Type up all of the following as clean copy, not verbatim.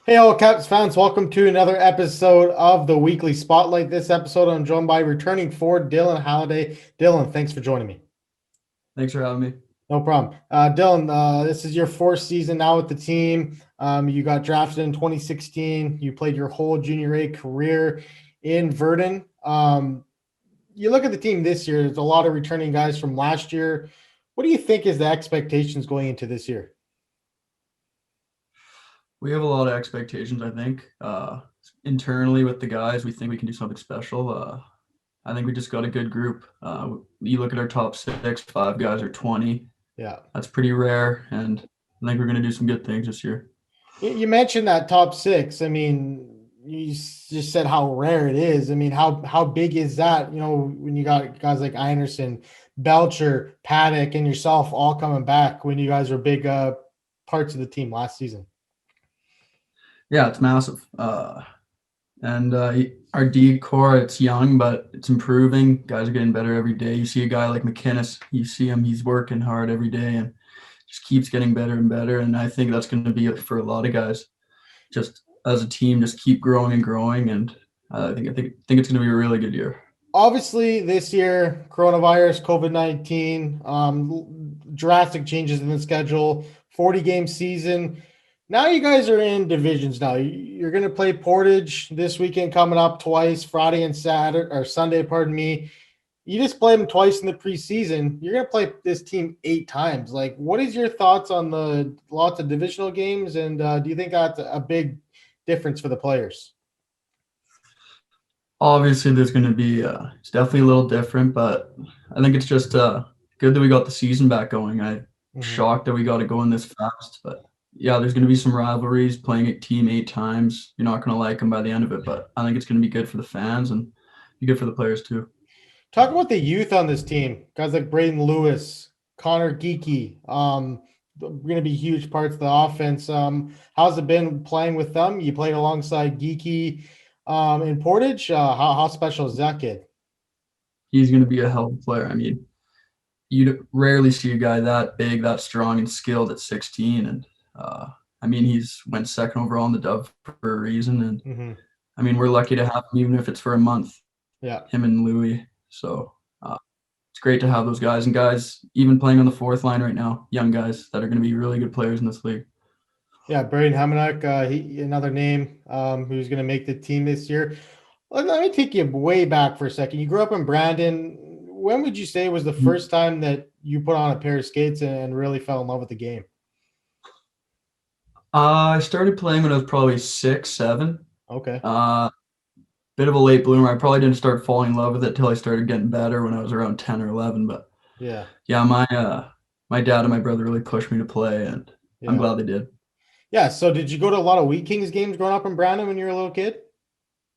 Hey, all Caps fans, welcome to another episode of the Weekly Spotlight. This episode, I'm joined by returning forward Dylan Halliday. Dylan, thanks for joining me. Thanks for having me. No problem. Dylan, this is your fourth season now with the team. You got drafted in 2016. You played your whole junior A career in Virden. You look at the team this year, there's a lot of returning guys from last year. What do you think is the expectations going into this year? We have a lot of expectations, I think. Internally with the guys, we think we can do something special. I think we just got a good group. You look at our top six, five guys are 20. Yeah. That's pretty rare, and I think we're going to do some good things this year. You mentioned that top six. I mean, just said how rare it is. I mean, how big is that? You know, when you got guys like Anderson, Belcher, Paddock, and yourself all coming back when you guys were big parts of the team last season. Yeah, it's massive. And our D core, it's young, but it's improving. Guys are getting better every day. You see a guy like McInnes, you see him, he's working hard every day and just keeps getting better and better. And I think that's going to be it for a lot of guys. Just as a team, just keep growing and growing. And I think it's going to be a really good year. Obviously, this year, coronavirus, COVID-19, drastic changes in the schedule, 40-game season. Now you guys are in divisions now. You're going to play Portage this weekend coming up twice, Friday and Saturday or Sunday, pardon me. You just played them twice in the preseason. You're going to play this team 8 times. Like, what is your thoughts on the lots of divisional games? And do you think that's a big difference for the players? Obviously, there's going to be it's definitely a little different, but I think it's just good that we got the season back going. I'm Mhm. shocked that we got it going this fast, but yeah, there's going to be some rivalries. Playing a team 8 times, you're not going to like them by the end of it, but I think it's going to be good for the fans and be good for the players too. Talk about the youth on this team. Guys like Braden Lewis, Connor Geeky. Going to be huge parts of the offense. How's it been playing with them? You played alongside Geeky in Portage. How special is that kid? He's going to be a hell of a player. I mean, you rarely see a guy that big, that strong, and skilled at 16. And I mean, he's went second overall in the Dove for a reason. And Hmm. I mean, we're lucky to have him, even if it's for a month. Yeah. Him and Louis. So it's great to have those guys and guys even playing on the fourth line right now. Young guys that are going to be really good players in this league. Yeah. Braden Hamanek, he another name who's going to make the team this year. Let me take you way back for a second. You grew up in Brandon. When would you say was the first time that you put on a pair of skates and really fell in love with the game? I started playing when I was probably 6, 7. Okay. Uh, Bit of a late bloomer. I probably didn't start falling in love with it till I started getting better when I was around 10 or 11. But Yeah. yeah, my dad and my brother really pushed me to play, and I'm Yeah. glad they did. Yeah. So did you go to a lot of Wheat Kings games growing up in Brandon when you were a little kid?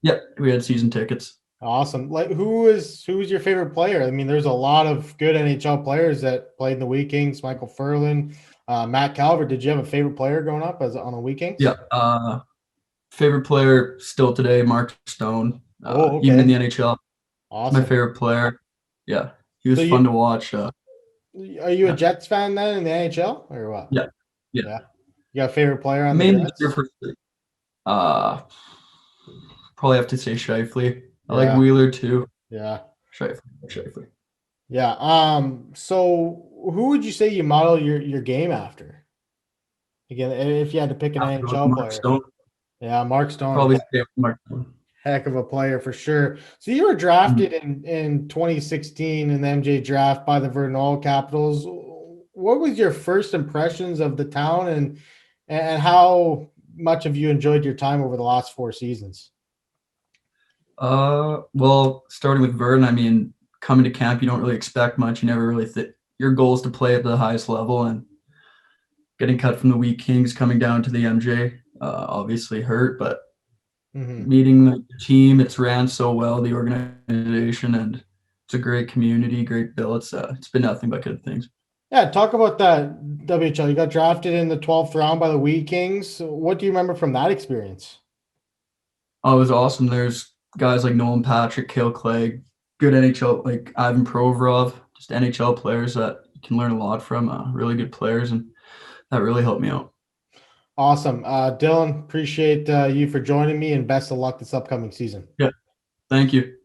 Yeah, we had season tickets. Awesome. Like who is your favorite player? I mean, there's a lot of good NHL players that played in the Wheat Kings. Michael Furlan, Matt Calvert. Did you have a favorite player growing up as on the Wheat Kings? Yeah, favorite player still today, Mark Stone. Oh, Even in okay. the NHL, he's my Awesome. favorite player. Yeah, he So was fun you to watch. are you a Yeah, Jets fan then in the NHL or what? yeah, yeah. Yeah. You got a favorite player on the Mainly here Jets? for uh, probably have to say Shifley. I like Yeah. Wheeler too. Yeah. Shifley. Yeah. So who would you say you model your game after? Again, if you had to pick an Have to go with NHL Mark player. Stone. Yeah, Mark Stone. Probably stay with Mark Stone. Heck of a player for sure. So you were Mhm. drafted in 2016 in the MJ draft by the Virden Capitals. What was your first impressions of the town and how much have you enjoyed your time over the last 4 seasons? Well, starting with Virden, I mean, coming to camp, you don't really expect much. You never really think your goal is to play at the highest level, and getting cut from the Wheat Kings, coming down to the MJ, obviously hurt, but Hmm. meeting the team, it's ran so well, the organization, and it's a great community, great bill. It's been nothing but good things. Yeah, talk about that WHL. You got drafted in the 12th round by the Wheat Kings. What do you remember from that experience? Oh, it was awesome. There's guys like Nolan Patrick, Kale Clegg, good NHL like Ivan Provorov, just NHL players that you can learn a lot from. Really good players, and that really helped me out. Awesome. Dylan, appreciate you for joining me and best of luck this upcoming season. Yeah, thank you.